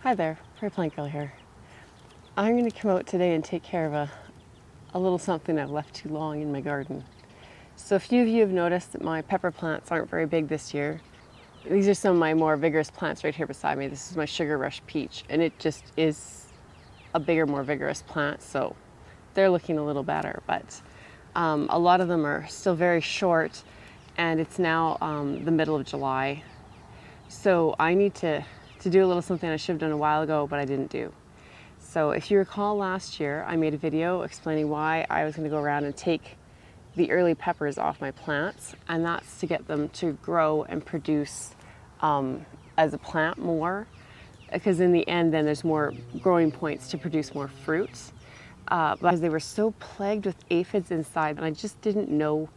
Hi there, Fair Plant Girl here. I'm going to come out today and take care of a little something I've left too long in my garden. So a few of you have noticed that my pepper plants aren't very big this year. These are some of my more vigorous plants right here beside me. This is my Sugar Rush Peach, and it just is a bigger, more vigorous plant, so they're looking a little better. But a lot of them are still very short, and it's now the middle of July. So I need to do a little something I should have done a while ago, but I didn't do. So if you recall last year, I made a video explaining why I was going to go around and take the early peppers off my plants, and that's to get them to grow and produce as a plant more, because in the end then there's more growing points to produce more fruits. Because they were so plagued with aphids inside, and I just didn't know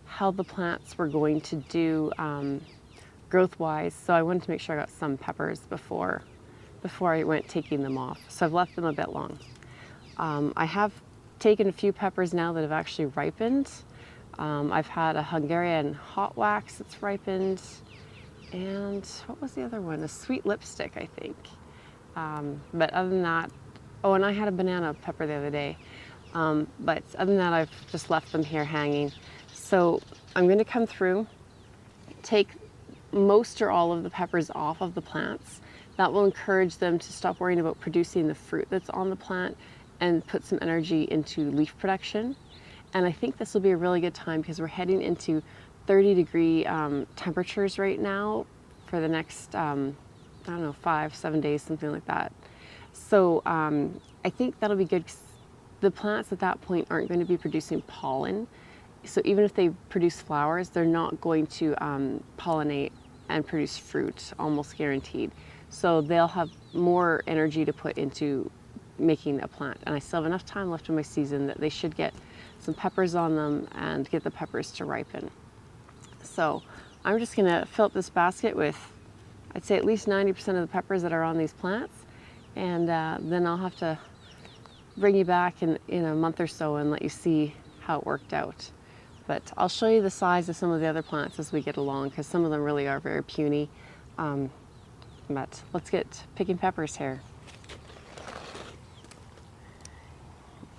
how the plants were going to do growth-wise, so I wanted to make sure I got some peppers before I went taking them off. So I've left them a bit long. I have taken a few peppers now that have actually ripened. I've had a Hungarian Hot Wax that's ripened, and what was the other one? A sweet lipstick, I think. But other than that, oh, and I had a banana pepper the other day. But other than that, I've just left them here hanging. So I'm going to come through, take most or all of the peppers off of the plants. That will encourage them to stop worrying about producing the fruit that's on the plant and put some energy into leaf production. And I think this will be a really good time because we're heading into 30-degree temperatures right now for the next, I don't know, 5-7 days, something like that. So I think that'll be good because the plants at that point aren't going to be producing pollen. So even if they produce flowers, they're not going to pollinate and produce fruit, almost guaranteed. So they'll have more energy to put into making a plant. And I still have enough time left in my season that they should get some peppers on them and get the peppers to ripen. So I'm just gonna fill up this basket with, I'd say at least 90% of the peppers that are on these plants. And then I'll have to bring you back in a month or so and let you see how it worked out. But I'll show you the size of some of the other plants as we get along, because some of them really are very puny. But let's get picking peppers here.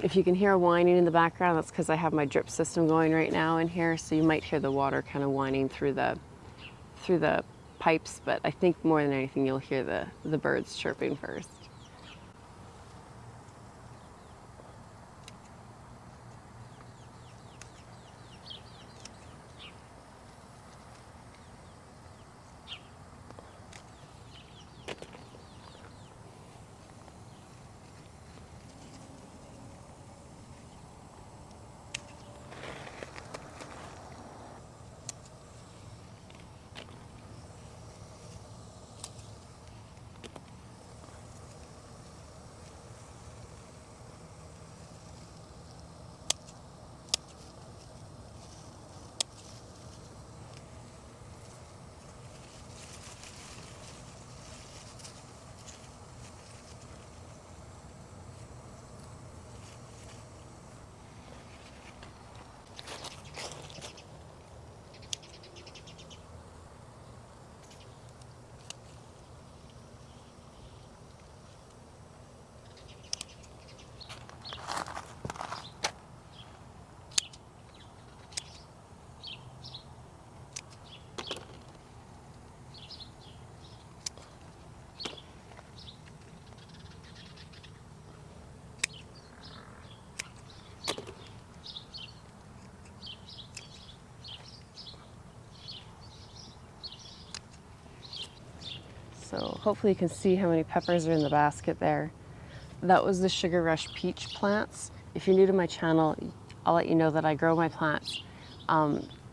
If you can hear whining in the background, that's because I have my drip system going right now in here, so you might hear the water kind of whining through the pipes, but I think more than anything you'll hear the birds chirping first. So hopefully you can see how many peppers are in the basket there. That was the Sugar Rush Peach plants. If you're new to my channel, I'll let you know that I grow my plants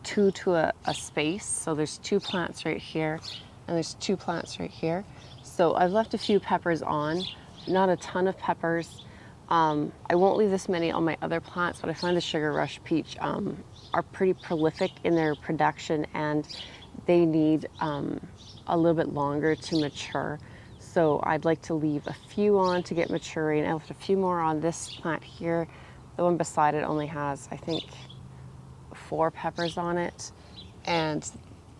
two to a space. So there's 2 plants right here, and there's 2 plants right here. So I've left a few peppers on, not a ton of peppers. I won't leave this many on my other plants, but I find the Sugar Rush Peach are pretty prolific in their production, and they need a little bit longer to mature. So I'd like to leave a few on to get maturing. I left a few more on this plant here. The one beside it only has, I think, 4 peppers on it. And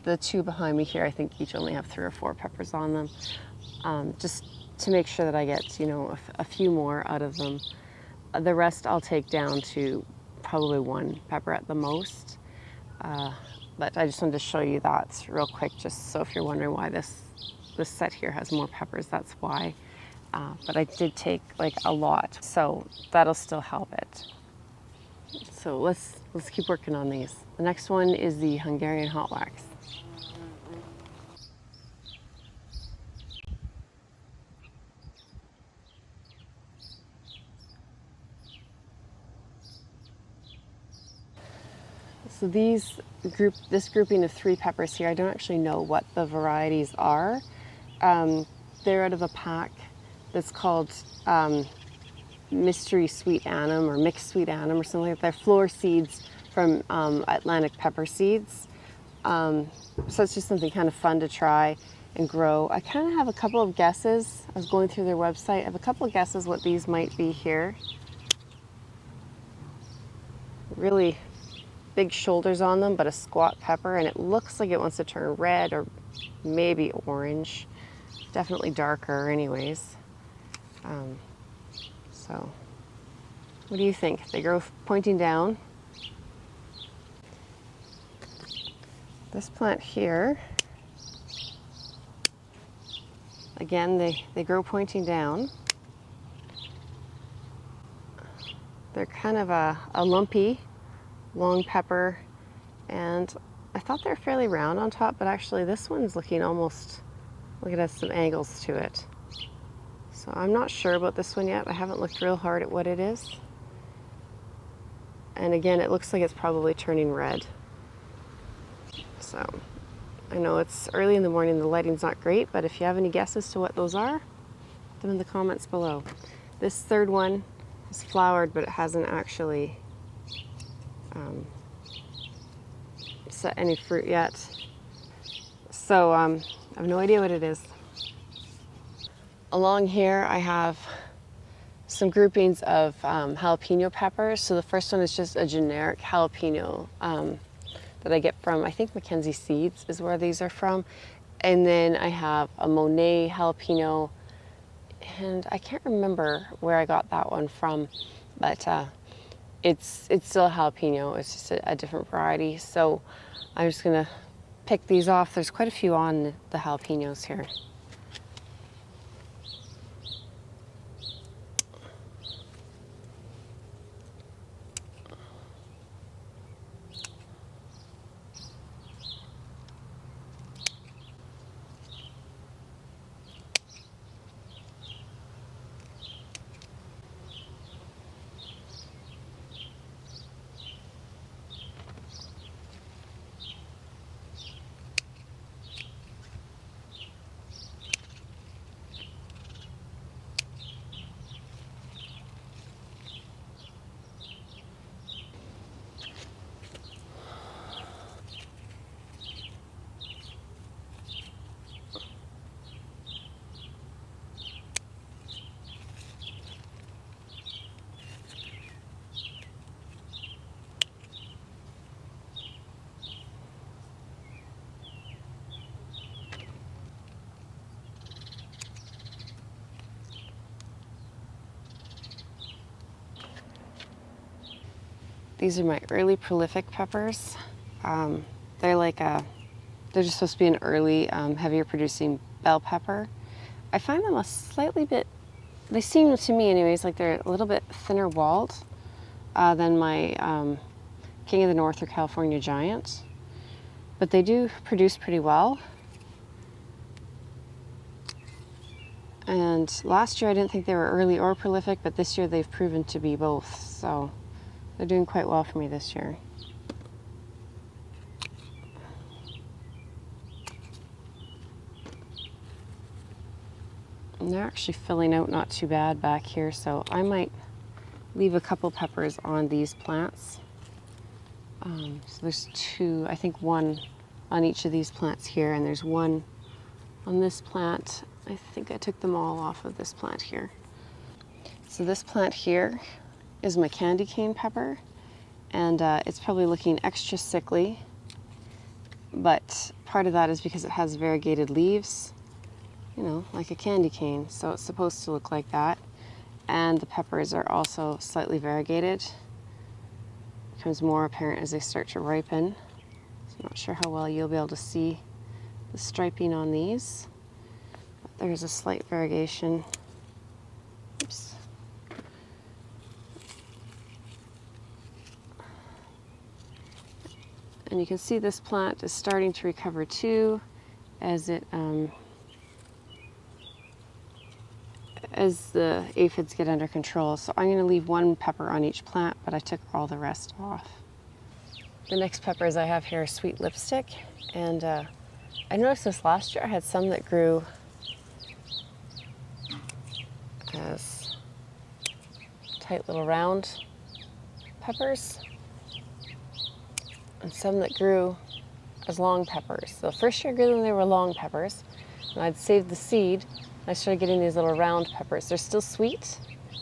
the 2 behind me here, I think each only have 3 or 4 peppers on them. Just to make sure that I get, you know, a few more out of them. The rest I'll take down to probably 1 pepper at the most. But I just wanted to show you that real quick, just so if you're wondering why this set here has more peppers, that's why. But I did take like a lot, so that'll still help it. So let's keep working on these. The next one is the Hungarian Hot Wax. So this grouping of 3 peppers here, I don't actually know what the varieties are. They're out of a pack that's called Mystery Sweet Annum or Mixed Sweet Annum or something like that. They're floor seeds from Atlantic Pepper Seeds. So it's just something kind of fun to try and grow. I kind of have a couple of guesses. I was going through their website. I have a couple of guesses what these might be here. Really big shoulders on them, but a squat pepper, and it looks like it wants to turn red or maybe orange. Definitely darker anyways. So what do you think? They grow pointing down. This plant here, again, they grow pointing down. They're kind of a lumpy long pepper, and I thought they're fairly round on top, but actually this one's looking almost like it has some angles to it. So I'm not sure about this one yet. I haven't looked real hard at what it is. And again, it looks like it's probably turning red. So I know it's early in the morning, the lighting's not great, but if you have any guesses to what those are, put them in the comments below. This third one is flowered, but it hasn't actually set any fruit yet. So I have no idea what it is. Along here I have some groupings of jalapeno peppers. So the first one is just a generic jalapeno that I get from, I think Mackenzie Seeds is where these are from. And then I have a Monet jalapeno, and I can't remember where I got that one from, but it's still a jalapeno. It's just a different variety. So I'm just gonna pick these off. There's quite a few on the jalapenos here. These are my early prolific peppers. They're just supposed to be an early, heavier producing bell pepper. I find them a slightly bit, they seem to me anyways, like they're a little bit thinner walled than my King of the North or California Giant. But they do produce pretty well. And last year I didn't think they were early or prolific, but this year they've proven to be both. So they're doing quite well for me this year. And they're actually filling out not too bad back here, so I might leave a couple peppers on these plants. So there's 2, I think 1 on each of these plants here, and there's 1 on this plant. I think I took them all off of this plant here. So this plant here is my candy cane pepper, and it's probably looking extra sickly, but part of that is because it has variegated leaves. you know, like a candy cane. So it's supposed to look like that. And the peppers are also slightly variegated. Becomes more apparent as they start to ripen. So I'm not sure how well you'll be able to see the striping on these. But there's a slight variegation. Oops. And you can see this plant is starting to recover too as it as the aphids get under control. So I'm going to leave one pepper on each plant, but I took all the rest off. The next peppers I have here are sweet lipstick, and I noticed this last year. I had some that grew as tight little round peppers, and some that grew as long peppers. So the first year I grew them, they were long peppers, and I'd saved the seed. I started getting these little round peppers. They're still sweet,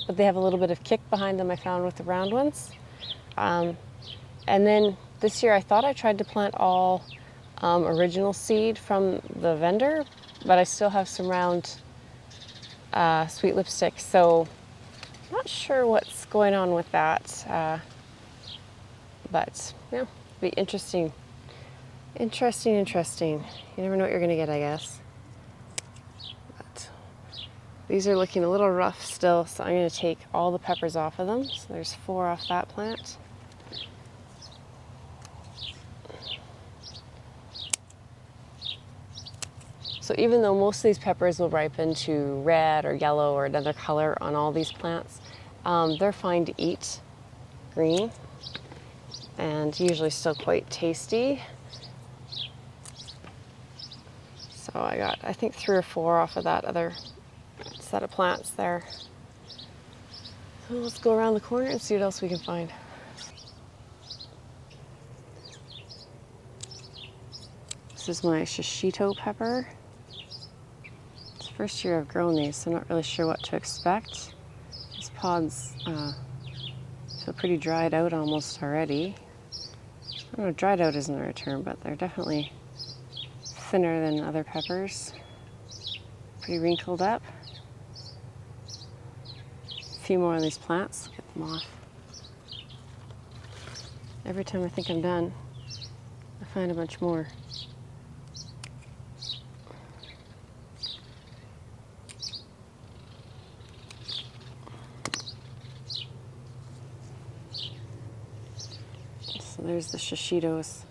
but they have a little bit of kick behind them I found with the round ones. And then this year I thought I tried to plant all original seed from the vendor, but I still have some round sweet lipstick. So I'm not sure what's going on with that, but yeah, it'll be interesting. Interesting. You never know what you're gonna get, I guess. But these are looking a little rough still, so I'm gonna take all the peppers off of them. So there's 4 off that plant. So even though most of these peppers will ripen to red or yellow or another color on all these plants, they're fine to eat green and usually still quite tasty. So I got, I think, 3 or 4 off of that other set of plants there. So let's go around the corner and see what else we can find. This is my Shishito pepper. It's the first year I've grown these, so I'm not really sure what to expect. These pods feel pretty dried out almost already. I don't know, dried out isn't the right term, but they're definitely thinner than other peppers. Pretty wrinkled up. A few more of these plants, get them off. Every time I think I'm done, I find a bunch more. So there's the Shishitos.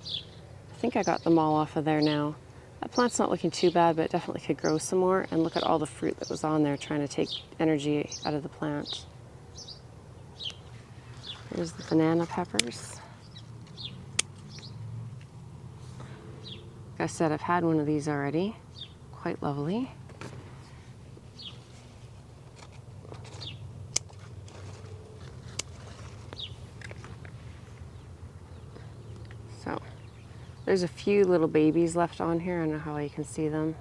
I think I got them all off of there now. That plant's not looking too bad, but it definitely could grow some more. And look at all the fruit that was on there trying to take energy out of the plant. Here's the banana peppers. Like I said, I've had one of these already. Quite lovely. So there's a few little babies left on here. I don't know how you can see them.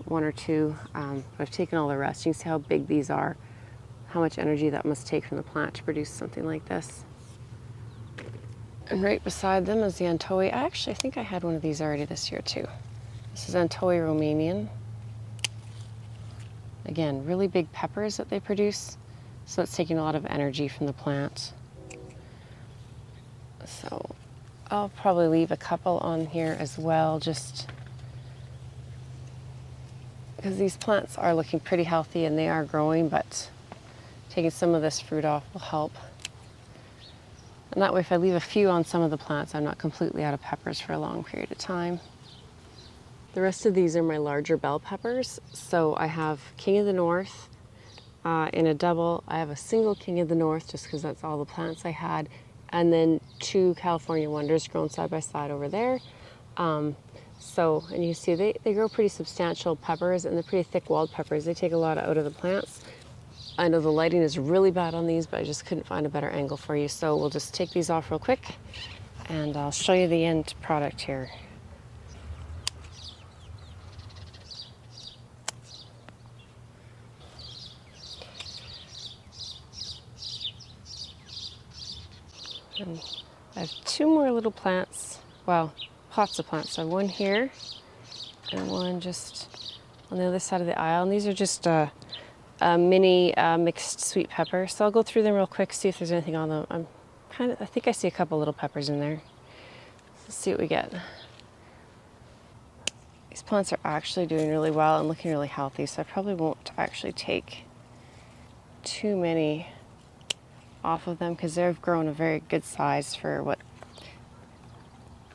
1 or 2. I've taken all the rest. You can see how big these are, how much energy that must take from the plant to produce something like this. And right beside them is the Antohi. I actually think I had one of these already this year too. This is Antohi Romanian. Again, really big peppers that they produce, so it's taking a lot of energy from the plant. So I'll probably leave a couple on here as well, just because these plants are looking pretty healthy and they are growing, but taking some of this fruit off will help. And that way, if I leave a few on some of the plants, I'm not completely out of peppers for a long period of time. The rest of these are my larger bell peppers. So I have King of the North in a double. I have a single King of the North just because that's all the plants I had. And then 2 California Wonders grown side by side over there. And you see they grow pretty substantial peppers, and they're pretty thick-walled peppers. They take a lot out of the plants. I know the lighting is really bad on these, but I just couldn't find a better angle for you. So we'll just take these off real quick and I'll show you the end product here. And I have 2 more little plants, well, pots of plants. So one here and one just on the other side of the aisle. And these are just a mini mixed sweet pepper. So I'll go through them real quick, see if there's anything on them. I think I see a couple little peppers in there. Let's see what we get. These plants are actually doing really well and looking really healthy, so I probably won't actually take too many off of them because they've grown a very good size for what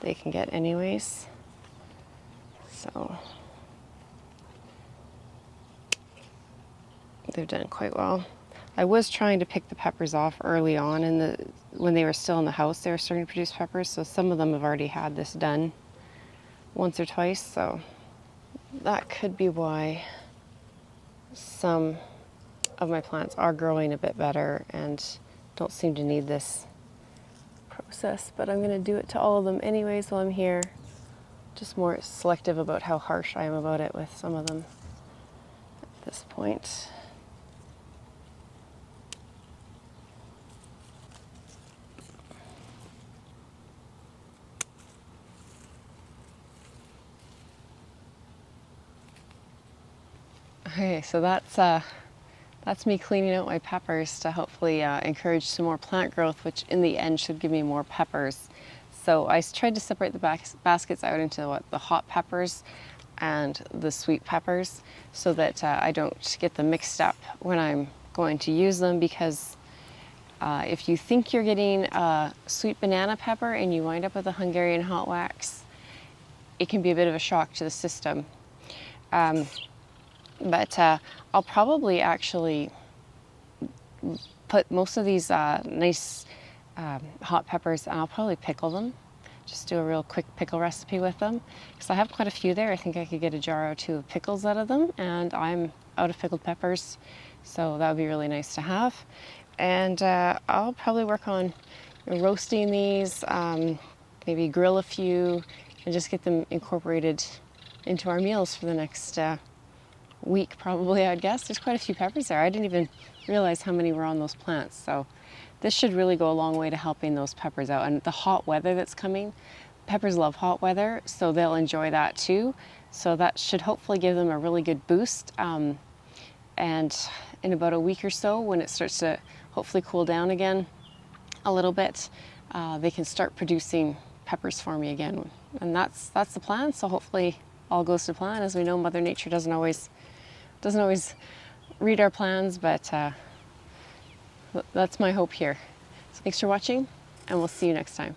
they can get anyways. So they've done quite well. I was trying to pick the peppers off early on when they were still in the house. They were starting to produce peppers, so some of them have already had this done once or twice, so that could be why some of my plants are growing a bit better and don't seem to need this process. But I'm going to do it to all of them anyways while I'm here. Just more selective about how harsh I am about it with some of them at this point. Okay, so that's me cleaning out my peppers to hopefully encourage some more plant growth, which in the end should give me more peppers. So I tried to separate the baskets out into the hot peppers and the sweet peppers so that I don't get them mixed up when I'm going to use them, because if you think you're getting a sweet banana pepper and you wind up with a Hungarian hot wax, it can be a bit of a shock to the system. But I'll probably actually put most of these nice hot peppers, and I'll probably pickle them. Just do a real quick pickle recipe with them, because I have quite a few there. I think I could get a jar or two of pickles out of them, and I'm out of pickled peppers, so that would be really nice to have. And I'll probably work on roasting these, maybe grill a few, and just get them incorporated into our meals for the next week, probably, I'd guess. There's quite a few peppers there. I didn't even realize how many were on those plants. So this should really go a long way to helping those peppers out. And the hot weather that's coming, peppers love hot weather, so they'll enjoy that too. So that should hopefully give them a really good boost. And in about a week or so, when it starts to hopefully cool down again a little bit, they can start producing peppers for me again. And that's the plan. So hopefully all goes to plan. As we know, Mother Nature doesn't always read our plans, but that's my hope here. So thanks for watching, and we'll see you next time.